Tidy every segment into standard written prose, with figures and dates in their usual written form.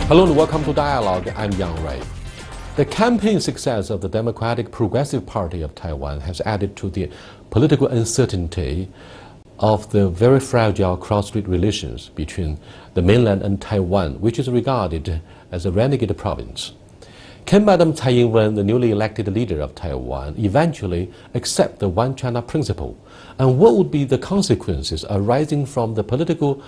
Hello and welcome to Dialogue. I'm Yang Ray. The campaign success of the Democratic Progressive Party of Taiwan has added to the political uncertainty of the very fragile cross-strait relations between the mainland and Taiwan, which is regarded as a renegade province. Can Madam Tsai Ing-wen, the newly elected leader of Taiwan, eventually accept the One China principle? And what would be the consequences arising from the political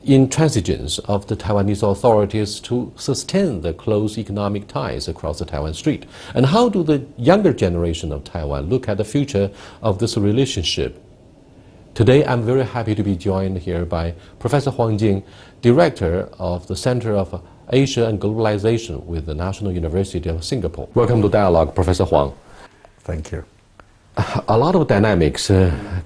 intransigence of the Taiwanese authorities to sustain the close economic ties across the Taiwan Strait? And how do the younger generation of Taiwan look at the future of this relationship? Today, I'm very happy to be joined here by Professor Huang Jing, Director of the Center of Asia and Globalization with the National University of Singapore. Welcome to Dialogue, Professor Huang. Thank you. A lot of dynamics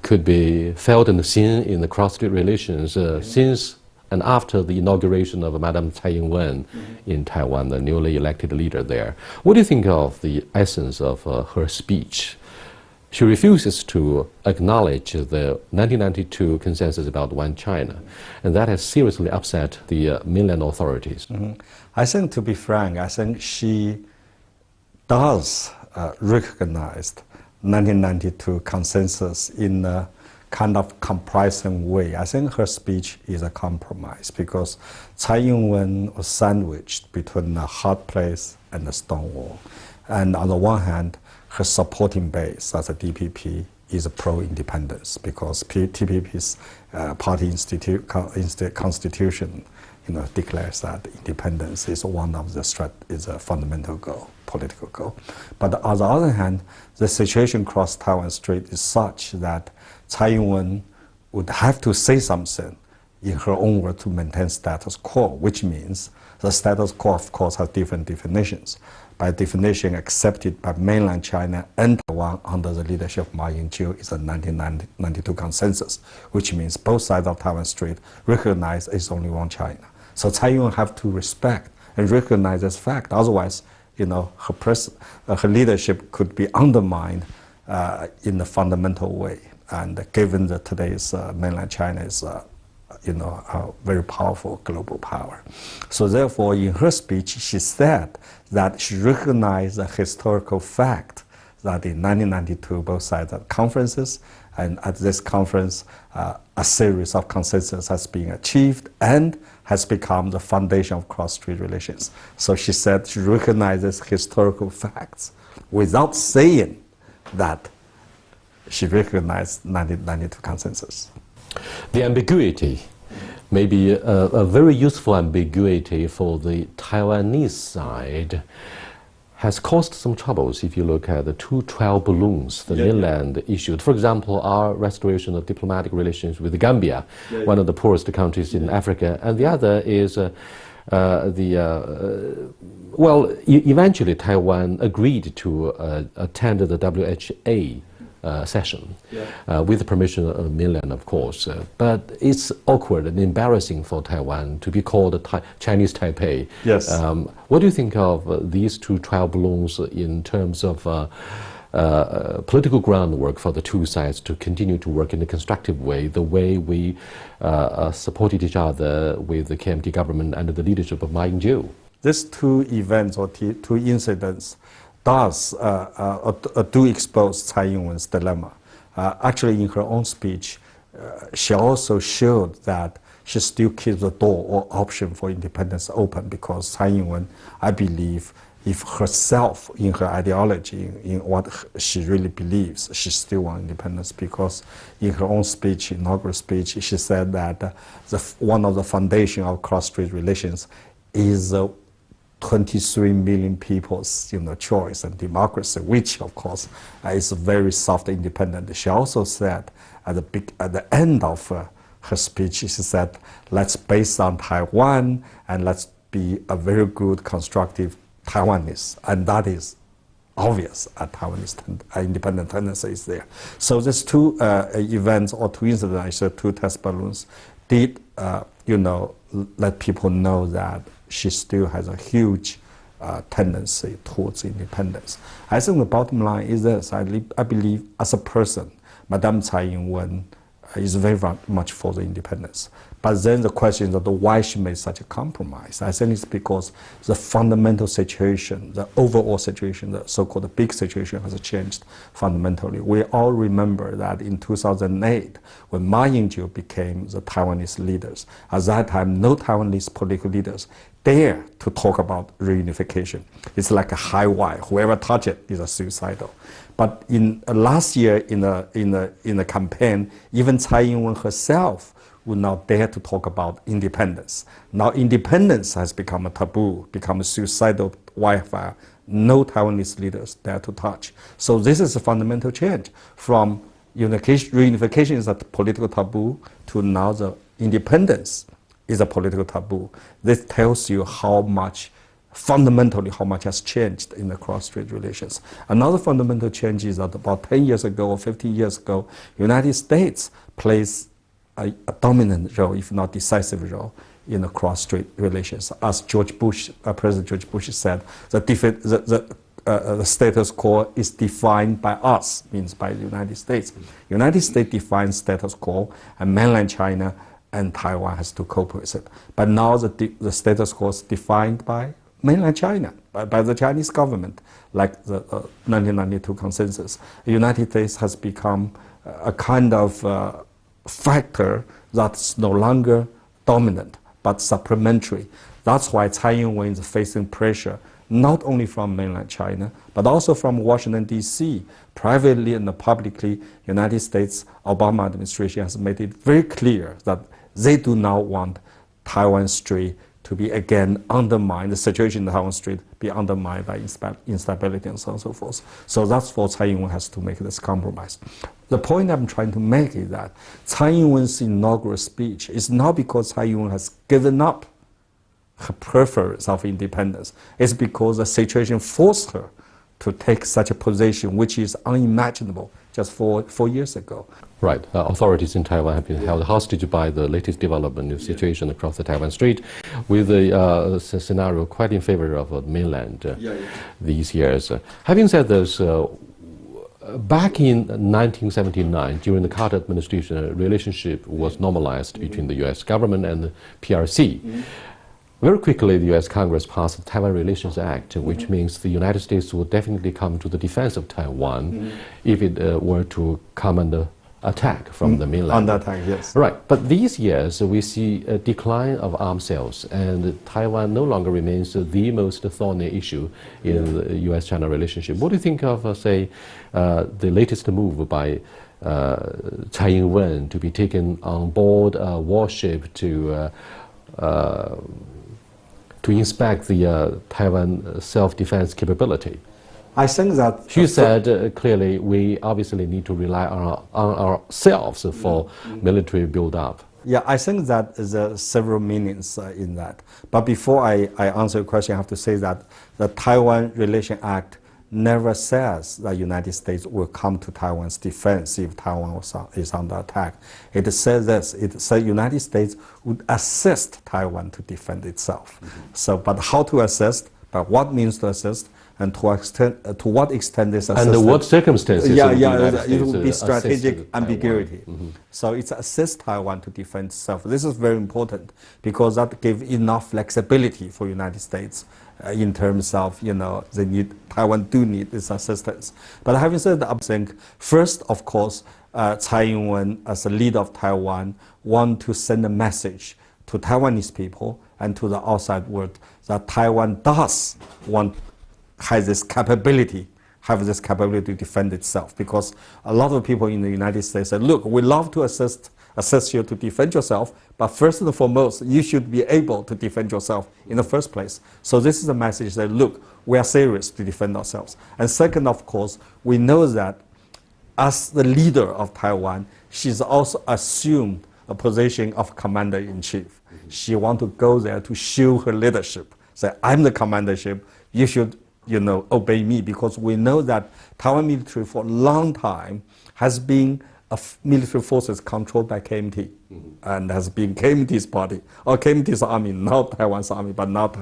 could be felt and seen in the cross-strait relations since and after the inauguration of Madam Tsai Ing-wen in Taiwan, the newly elected leader there. What do you think of the essence of her speech? She refuses to acknowledge the 1992 consensus about One China, and that has seriously upset the mainland authorities. I think, to be frank, I think she does recognize 1992 consensus in a kind of compromising way. I think her speech is a compromise because Tsai Ing-wen was sandwiched between a hard place and a stone wall. And on the one hand, her supporting base as a DPP is a pro-independence because TPP's party constitution declares that independence is one of the is a fundamental goal, political goal. But on the other hand, the situation across Taiwan Strait is such that Tsai Ing-wen would have to say something in her own word to maintain status quo, which means the status quo, of course, has different definitions. By definition, accepted by mainland China and Taiwan under the leadership of Ma Ying-jeou is a 1992 consensus, which means both sides of Taiwan Strait recognize it's only one China. So Tsai Ing-wen have to respect and recognize this fact. Otherwise, her leadership could be undermined in a fundamental way. And given that today's mainland China is a very powerful global power. So therefore, in her speech, she said that she recognized the historical fact that in 1992, both sides had conferences, and at this conference, a series of consensus has been achieved and has become the foundation of cross-strait relations. So she said she recognizes historical facts without saying that she recognized 1992 consensus. The ambiguity may be a very useful ambiguity for the Taiwanese side, has caused some troubles if you look at the 212 balloons the mainland issued. For example, our restoration of diplomatic relations with Gambia, one of the poorest countries in Africa, and the other is eventually Taiwan agreed to attend the WHA session with the permission of mainland, of course. But it's awkward and embarrassing for Taiwan to be called Chinese Taipei. Yes. What do you think of these two trial balloons in terms of political groundwork for the two sides to continue to work in a constructive way, the way we supported each other with the KMT government under the leadership of Ma Ying-jeou? These two events or two incidents do expose Tsai Ing-wen's dilemma. Actually, in her own speech, she also showed that she still keeps the door or option for independence open because Tsai Ing-wen, I believe, if herself in her ideology, in what she really believes, she still wants independence because in her own speech, inaugural speech, she said that one of the foundation of cross-strait relations is 23 million people's choice and democracy, which of course is very soft independent. She also said at the end of her speech, she said, let's base on Taiwan and let's be a very good constructive Taiwanese, and that is obvious at Taiwanese independent tendency is there. So these two events or two incidents, I said two test balloons, did let people know that she still has a huge tendency towards independence. I think the bottom line is this: I believe as a person, Madame Tsai Ing-wen is very much for the independence. But then the question is that why she made such a compromise? I think it's because the fundamental situation, the overall situation, the so-called big situation has changed fundamentally. We all remember that in 2008, when Ma Ying-jeou became the Taiwanese leaders, at that time, no Taiwanese political leaders dare to talk about reunification. It's like a high wire. Whoever touch it is a suicidal. But in last year, in the campaign, even Tsai Ing-wen herself would not dare to talk about independence. Now independence has become a taboo, become a suicidal wildfire. No Taiwanese leaders dare to touch. So this is a fundamental change from reunification is a political taboo to now the independence is a political taboo. This tells you how much, fundamentally, how much has changed in the cross-strait relations. Another fundamental change is that about 10 years ago or 15 years ago, United States plays a dominant role, if not decisive role, in the cross-strait relations. As President George Bush said, the status quo is defined by us, means by the United States. United States defines status quo, and mainland China and Taiwan has to cope with it. But now the status quo is defined by mainland China, by the Chinese government, like the 1992 consensus. The United States has become a kind of factor that's no longer dominant, but supplementary. That's why Tsai Ing-wen is facing pressure, not only from mainland China, but also from Washington, D.C. Privately and publicly, United States Obama administration has made it very clear that they do not want Taiwan Strait to be again undermined, the situation in the Taiwan Strait be undermined by instability and so on and so forth. So that's what Tsai Ing-wen has to make this compromise. The point I'm trying to make is that Tsai Ing-wen's inaugural speech is not because Tsai Ing-wen has given up her preference of independence. It's because the situation forced her to take such a position which is unimaginable just 4 years ago. Right. Authorities in Taiwan have been held hostage by the latest development in the situation across the Taiwan Strait, with a scenario quite in favor of mainland these years. Having said this, back in 1979, during the Carter administration, a relationship was normalized between the U.S. government and the PRC. Very quickly, the U.S. Congress passed the Taiwan Relations Act, which means the United States will definitely come to the defense of Taiwan if it were to come under attack from the mainland. Under attack, yes. Right. But these years, we see a decline of arms sales, and Taiwan no longer remains the most thorny issue in the U.S.-China relationship. What do you think of, say, the latest move by Tsai Ing-wen to be taken on board a warship to inspect the Taiwan self-defense capability? I think that she said clearly we obviously need to rely on ourselves for military build-up. Yeah, I think that there are several meanings in that. But before I answer your question, I have to say that the Taiwan Relation Act never says that the United States will come to Taiwan's defense if Taiwan is under attack. It says this, it says the United States would assist Taiwan to defend itself. So, but how to assist, but what means to assist, and to what extent this assistance. Under what circumstances? It would be strategic ambiguity. So it's assist Taiwan to defend itself. This is very important because that gives enough flexibility for United States in terms of, Taiwan do need this assistance. But having said that, I think first, of course, Tsai Ing-wen as a leader of Taiwan want to send a message to Taiwanese people and to the outside world that Taiwan does have this capability to defend itself, because a lot of people in the United States said, look, we love to assist you to defend yourself, but first and foremost, you should be able to defend yourself in the first place. So this is a message that, look, we are serious to defend ourselves. And second, of course, we know that as the leader of Taiwan, she's also assumed a position of commander-in-chief. She wants to go there to show her leadership. Say, I'm the commander-in-chief, you should obey me, because we know that Taiwan military for a long time has been military forces controlled by KMT, and has been KMT's party, or KMT's army, not Taiwan's army, but not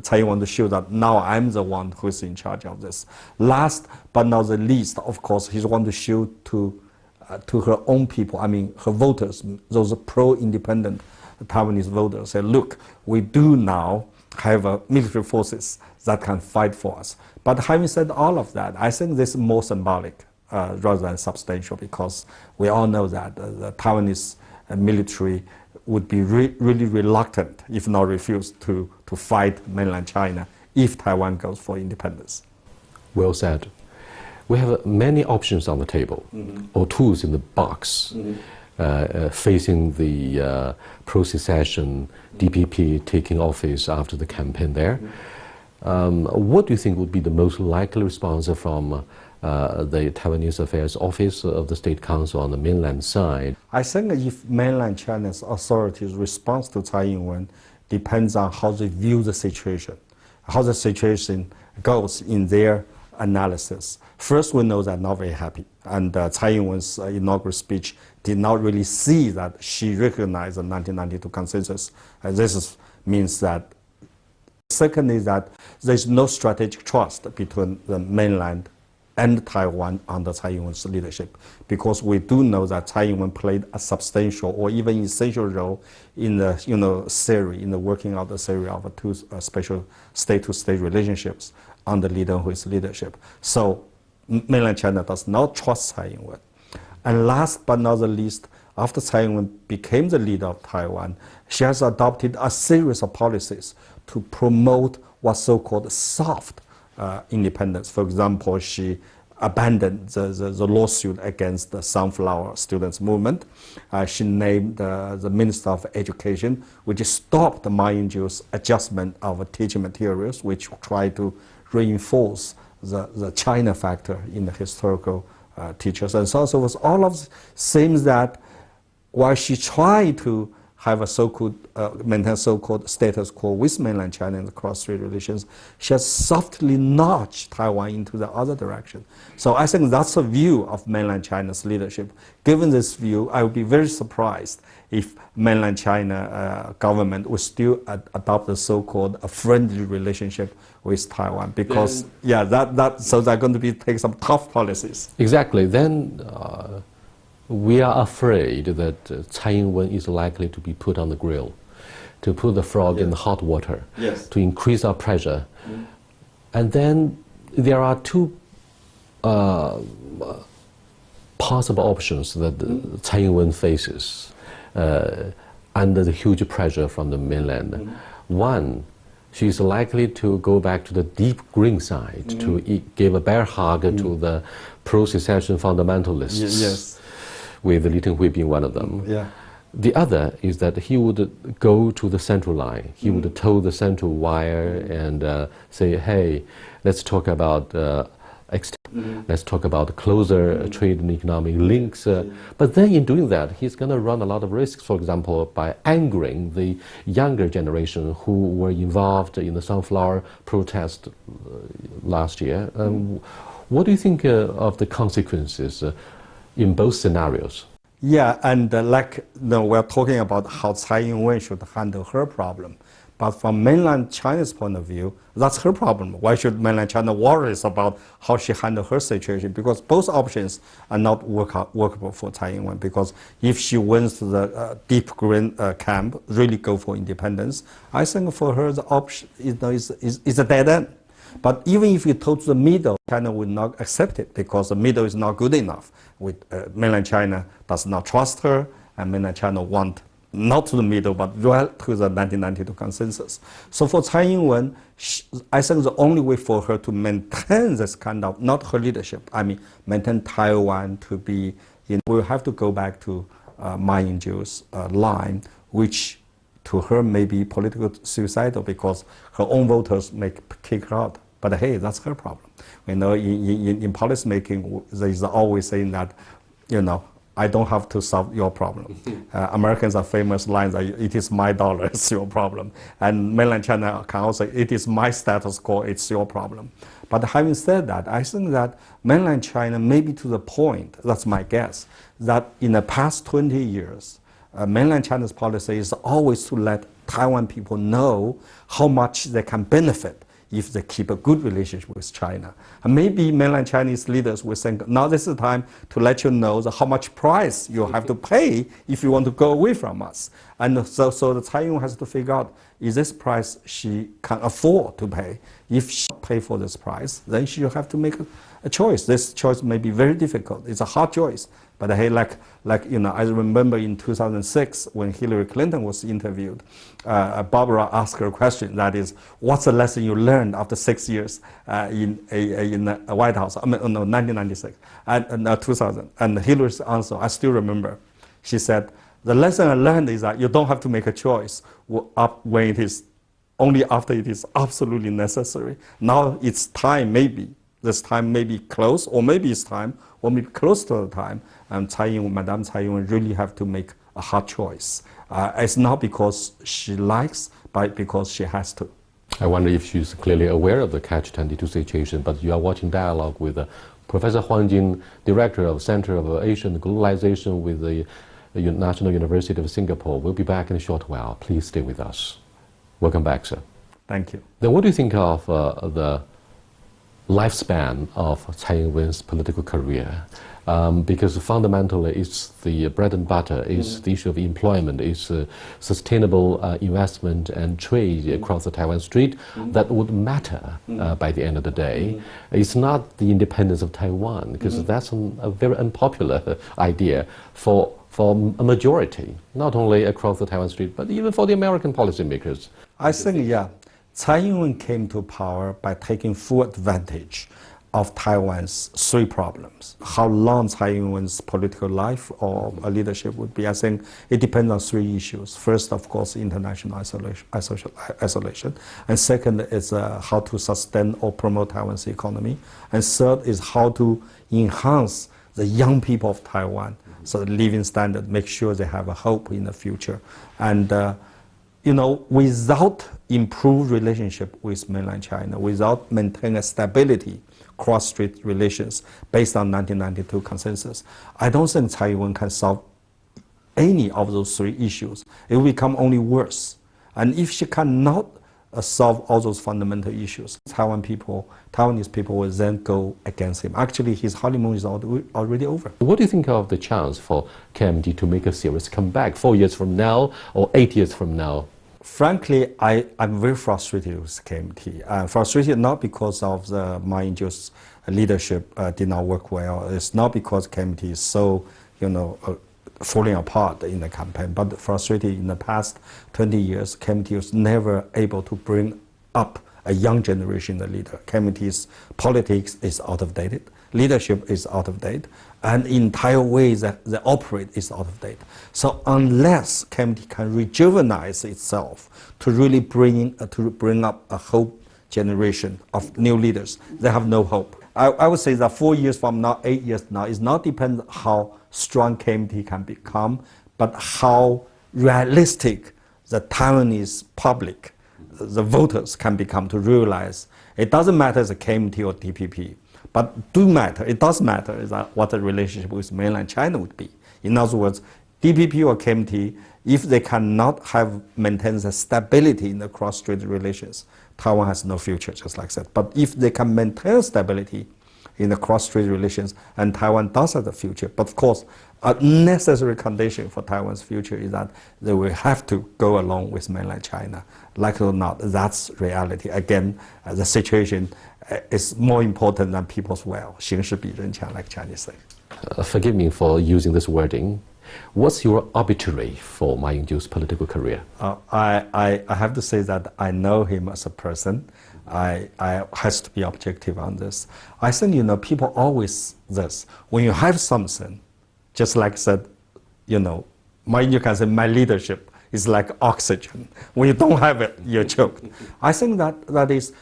Tsai Ing-wen to show that now I'm the one who's in charge of this. Last but not the least, of course, he wants to show to to her own people, I mean her voters, those pro-independent Taiwanese voters, say, look, we do now have military forces that can fight for us. But having said all of that, I think this is more symbolic rather than substantial, because we all know that the Taiwanese military would be really reluctant, if not refused, to fight mainland China if Taiwan goes for independence. Well said. We have many options on the table, or tools in the box, facing the pro-secession DPP taking office after the campaign there. What do you think would be the most likely response from the Taiwanese Affairs Office of the State Council on the mainland side? I think if mainland China's authorities' response to Tsai Ing-wen depends on how they view the situation, how the situation goes in their analysis. First, we know they're not very happy, and Tsai Ing-wen's inaugural speech did not really see that she recognized the 1992 consensus. This means that, second is that there's no strategic trust between the mainland and Taiwan under Tsai Ing-wen's leadership, because we do know that Tsai Ing-wen played a substantial or even essential role in the theory, in the working out the theory of two special state-to-state relationships under Li Denghui's leadership. So mainland China does not trust Tsai Ing-wen. And last but not the least, after Tsai Ing-wen became the leader of Taiwan, she has adopted a series of policies to promote what's so-called soft independence. For example, she abandoned the lawsuit against the Sunflower Students Movement. She named the Minister of Education, which stopped Ma Ying-jeou's adjustment of teaching materials, which tried to reinforce the China factor in the historical teachers. And so forth. All of seems that while she tried to have a so-called, maintain so-called status quo with mainland China in the cross-strait relations, she has softly nudged Taiwan into the other direction. So I think that's a view of mainland China's leadership. Given this view, I would be very surprised if mainland China government would still adopt the so-called a friendly relationship with Taiwan, because so they're going to take some tough policies. Exactly. Then we are afraid that Tsai Ing-wen is likely to be put on the grill, to put the frog in the hot water, to increase our pressure. And then there are two possible options that Tsai Ing-wen faces under the huge pressure from the mainland. One, she's likely to go back to the deep green side, to give a bear hug to the pro-secession fundamentalists, with Li Denghui being one of them. The other is that he would go to the central line. He would toe the central wire and say, hey, let's talk about let's talk about closer trade and economic links. But then in doing that, he's going to run a lot of risks, for example, by angering the younger generation who were involved in the sunflower protest last year. What do you think of the consequences in both scenarios? Yeah, and we're talking about how Tsai Ing-wen should handle her problem. But from mainland China's point of view, that's her problem. Why should mainland China worry about how she handles her situation? Because both options are not workable for Tsai Ing-wen. Because if she wins the deep green camp, really go for independence, I think for her the option is a dead end. But even if you go to the middle, China would not accept it, because the middle is not good enough. Mainland China does not trust her, and mainland China want not to the middle, but right to the 1992 consensus. So for Tsai Ing-wen, I think the only way for her to maintain this kind of, not her leadership, I mean maintain Taiwan to be, we'll have to go back to Ma Ying-jeou's line, which to her may be political suicidal, because her own voters may kick her out. But hey, that's her problem. In policy making, there is always saying that, I don't have to solve your problem. Americans are famous lines that it is my dollar, it's your problem. And mainland China can also, it is my status quo, it's your problem. But having said that, I think that mainland China may be to the point, that's my guess, that in the past 20 years, mainland China's policy is always to let Taiwan people know how much they can benefit if they keep a good relationship with China. And maybe mainland Chinese leaders will think, now this is the time to let you know how much price you have to pay if you want to go away from us. And so the Tsai Ing-wen has to figure out, is this price she can afford to pay? If she pay for this price, then she will have to make a choice. This choice may be very difficult. It's a hard choice. But hey, like I remember in 2006 when Hillary Clinton was interviewed, Barbara asked her a question. That is, what's the lesson you learned after 6 years in the White House? I mean, no, 1996 and 2000. And Hillary's answer, I still remember. She said, the lesson I learned is that you don't have to make a choice when it is only after it is absolutely necessary. Now it's time, maybe. This time may be close, or maybe it's time, or maybe close to the time. And Madame Tsai Ing-wen really have to make a hard choice. It's not because she likes, but because she has to. I wonder if she's clearly aware of the catch-22 situation, but you are watching Dialogue with Professor Huang Jin, Director of Center of Asian Globalization with the National University of Singapore. We'll be back in a short while. Please stay with us. Welcome back, sir. Thank you. Then what do you think of the lifespan of Tsai Ing-wen's political career? Because fundamentally it's the bread and butter, it's the issue of employment, it's sustainable investment and trade across the Taiwan Strait that would matter by the end of the day. It's not the independence of Taiwan, because that's a very unpopular idea for a majority, not only across the Taiwan Strait, but even for the American policymakers. I think, yeah, Tsai Ing-wen came to power by taking full advantage of Taiwan's three problems. How long Tsai Ing-wen's political life or leadership would be, I think it depends on three issues. First, of course, international isolation. And second is how to sustain or promote Taiwan's economy. And third is how to enhance the young people of Taiwan, so the living standard, make sure they have a hope in the future. And without improved relationship with mainland China, without maintaining stability, cross-strait relations based on 1992 consensus, I don't think Tsai Ing-wen can solve any of those three issues. It will become only worse. And if she cannot solve all those fundamental issues, Taiwanese people will then go against him. Actually, his honeymoon is already over. What do you think of the chance for KMT to make a serious comeback 4 years from now or 8 years from now? Frankly, I'm very frustrated with KMT. Frustrated not because of Ma Ying-jeou's leadership did not work well. It's not because KMT is so, falling apart in the campaign, but frustrated in the past 20 years, KMT was never able to bring up a young generation the leader. KMT's politics is out of date, leadership is out of date, and the entire way that they operate is out of date. So unless KMT can rejuvenate itself to really bring up a whole generation of new leaders, they have no hope. I would say that 4 years from now, 8 years from now, is not dependent on how strong KMT can become, but how realistic the Taiwanese public, the voters, can become to realize it doesn't matter if it's KMT or DPP, but it does matter is that what the relationship with mainland China would be. In other words, DPP or KMT, if they cannot maintain the stability in the cross-strait relations, Taiwan has no future, just like that. But if they can maintain stability in the cross-strait relations, and Taiwan does have a future. But of course, a necessary condition for Taiwan's future is that they will have to go along with mainland China. Like it or not, that's reality. Again, the situation is more important than people's will. 形势比人强, like Chinese say. Forgive me for using this wording. What's your obituary for Ma Ying-jeou's political career? I have to say that I know him as a person. I has to be objective on this. I think, people always this. When you have something, just like said, Ma Ying-jeou can say, my leadership is like oxygen. When you don't have it, you're choked. I think that is,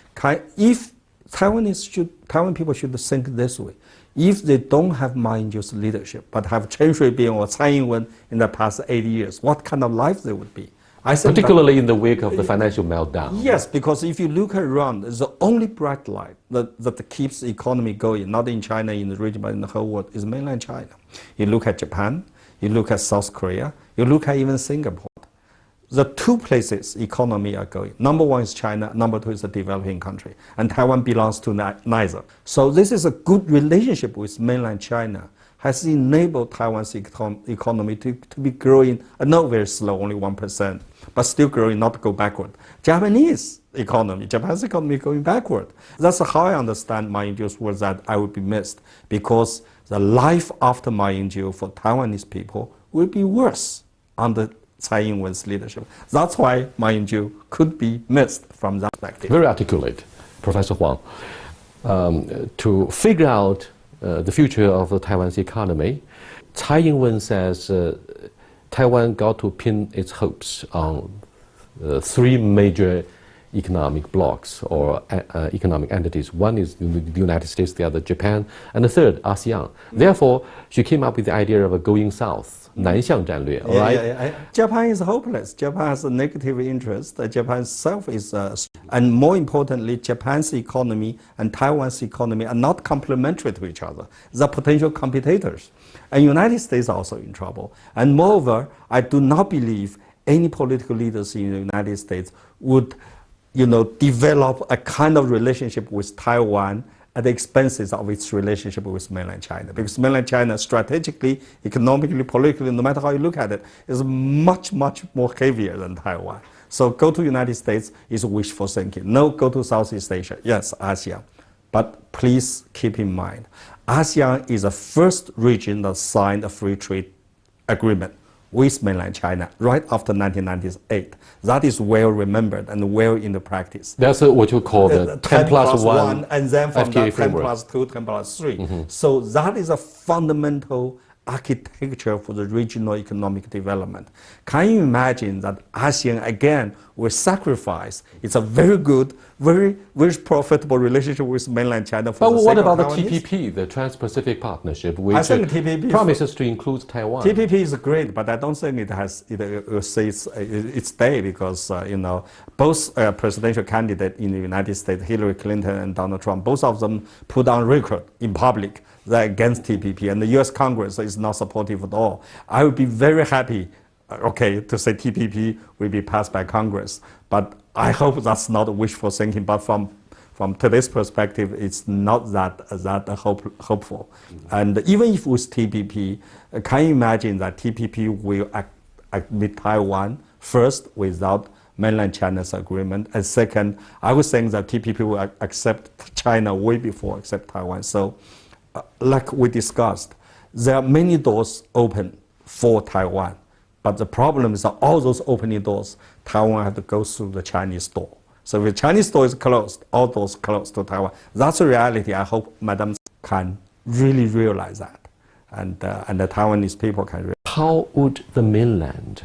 if Taiwan people should think this way. If they don't have Ma Ying-jeou's leadership, but have Chen Shui-bian or Tsai Ing-wen in the past 80 years, what kind of life they would be? I think particularly in the wake of the financial meltdown. Yes, because if you look around, the only bright light that keeps the economy going, not in China, in the region, but in the whole world, is mainland China. You look at Japan, you look at South Korea, you look at even Singapore. the two places economy are going. Number one is China, number two is a developing country. And Taiwan belongs to neither. So this is a good relationship with mainland China, has enabled Taiwan's economy to be growing, not very slow, only 1%, but still growing, not to go backward. Japan's economy going backward. That's how I understand Ma Ying-jeou's words, that I will be missed, because the life after Ma Ying-jeou for Taiwanese people will be worse under Tsai Ing-wen's leadership. That's why Ma Ying-jeou could be missed from that perspective. Very articulate, Professor Huang. To figure out the future of the Taiwan's economy, Tsai Ing-wen says Taiwan got to pin its hopes on three major economic blocks or economic entities. One is the United States, the other Japan, and the third, ASEAN. Therefore, she came up with the idea of a going south, 南向战略, right? Japan is hopeless. Japan has a negative interest. Japan itself is, and more importantly, Japan's economy and Taiwan's economy are not complementary to each other. They're potential competitors. And United States are also in trouble. And moreover, I do not believe any political leaders in the United States would, develop a kind of relationship with Taiwan at the expenses of its relationship with mainland China. Because mainland China, strategically, economically, politically, no matter how you look at it, is much, much more heavier than Taiwan. So go to United States is wishful thinking. No, go to Southeast Asia. Yes, ASEAN. But please keep in mind, ASEAN is the first region that signed a free trade agreement with mainland China right after 1998. That is well remembered and well in the practice. That's what you call the 10 plus 1 and then from FTA that 10 framework. plus 2, 10 plus 3. So that is a fundamental architecture for the regional economic development. Can you imagine that ASEAN again will sacrifice? It's a very good, very, very profitable relationship with mainland China. For But the what sake of about the Taiwanese? TPP, the Trans-Pacific Partnership, which I think TPP promises to include Taiwan? TPP is great, but I don't think it has its day, because both presidential candidates in the United States, Hillary Clinton and Donald Trump, both of them put on record in public they're against TPP, and the U.S. Congress is not supportive at all. I would be very happy, to say TPP will be passed by Congress, but I hope that's not wishful thinking. But from today's perspective, it's not that hopeful. And even if with TPP, can you imagine that TPP will admit Taiwan first without mainland China's agreement, and second, I was saying that TPP will accept China way before accept Taiwan. So, like we discussed, there are many doors open for Taiwan, but the problem is that all those opening doors, Taiwan have to go through the Chinese door. So if the Chinese door is closed, all doors closed to Taiwan. That's a reality. I hope Madam can really realize that, and the Taiwanese people can realize. How would the mainland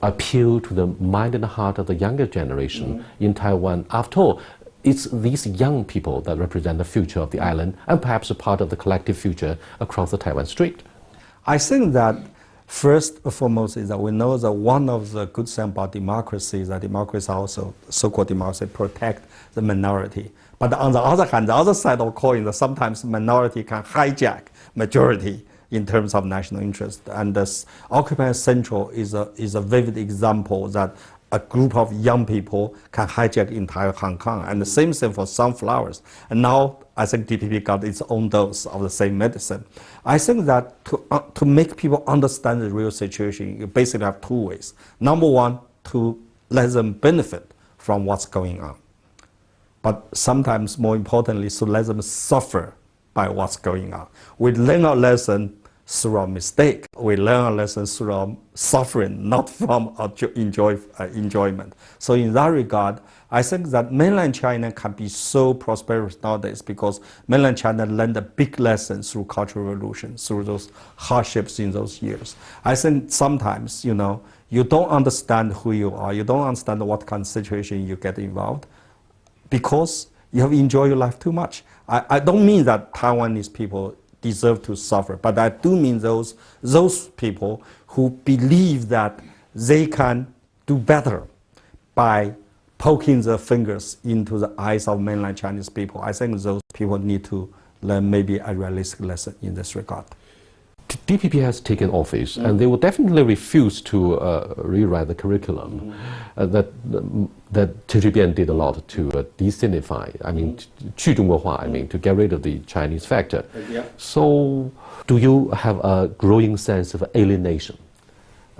appeal to the mind and heart of the younger generation in Taiwan? After all, it's these young people that represent the future of the island and perhaps a part of the collective future across the Taiwan Strait. I think that first and foremost is that we know that one of the good things about democracy is that democracy also, so-called democracy, protect the minority. But on the other hand, the other side of the coin is that sometimes minority can hijack majority in terms of national interest. And this Occupy Central is a vivid example that a group of young people can hijack entire Hong Kong. And the same thing for sunflowers. And now I think TPP got its own dose of the same medicine. I think that to make people understand the real situation, you basically have two ways. Number one, to let them benefit from what's going on. But sometimes more importantly, to let them suffer by what's going on. We learn our lesson through our mistake. We learn our lessons through our suffering, not from our enjoyment. So in that regard, I think that mainland China can be so prosperous nowadays because mainland China learned a big lesson through Cultural Revolution, through those hardships in those years. I think sometimes, you don't understand who you are, you don't understand what kind of situation you get involved because you have enjoyed your life too much. I don't mean that Taiwanese people deserve to suffer, but I do mean those people who believe that they can do better by poking their fingers into the eyes of mainland Chinese people. I think those people need to learn maybe a realistic lesson in this regard. DPP has taken office, and they will definitely refuse to rewrite the curriculum. That 陈水扁 did a lot to desinify. I mean, 去中国化. I mean, to get rid of the Chinese factor. So, do you have a growing sense of alienation?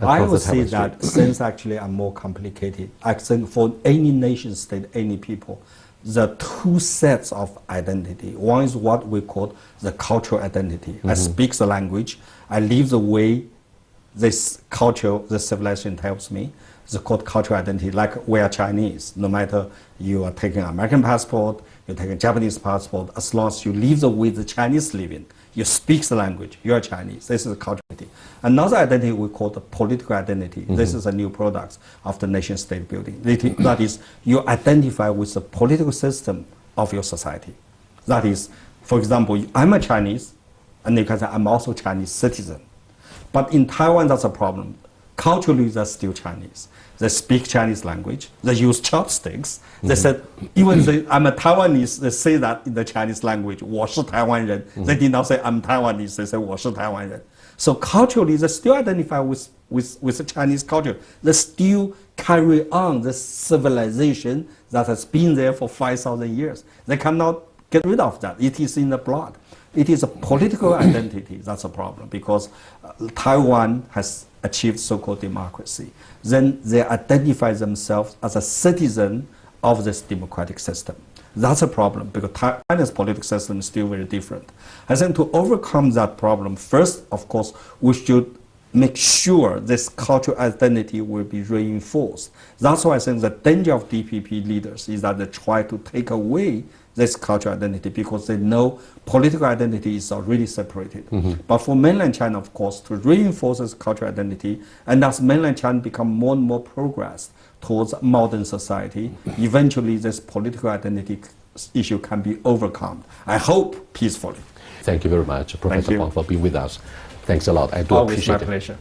I would say that things actually are more complicated. I think for any nation state, any people, the two sets of identity. One is what we call the cultural identity. I speak the language. I live the way this culture, the civilization tells me. It's called cultural identity. Like we are Chinese. No matter you are taking an American passport, you're taking a Japanese passport, as long as you live the way the Chinese live in, you speak the language, you are Chinese. This is cultural identity. Another identity we call the political identity. This is a new product of the nation-state building. That is, you identify with the political system of your society. That is, for example, I'm a Chinese, and you can say I'm also a Chinese citizen. But in Taiwan, that's a problem. Culturally, they're still Chinese. They speak Chinese language. They use chopsticks. They said, even though I'm a Taiwanese, they say that in the Chinese language, 我是台湾人. They did not say I'm Taiwanese. They say 我是台湾人. So culturally, they still identify with the Chinese culture. They still carry on the civilization that has been there for 5,000 years. They cannot get rid of that. It is in the blood. It is a political identity that's a problem, because Taiwan has achieved so-called democracy. Then they identify themselves as a citizen of this democratic system. That's a problem, because China's political system is still very different. I think to overcome that problem, first, of course, we should make sure this cultural identity will be reinforced. That's why I think the danger of DPP leaders is that they try to take away this cultural identity, because they know political identity is already separated. But for mainland China, of course, to reinforce this cultural identity, and as mainland China become more and more progressed towards modern society, eventually this political identity issue can be overcome. I hope peacefully. Thank you very much, Professor Huang, for being with us. Thanks a lot. I do appreciate it. Always my pleasure.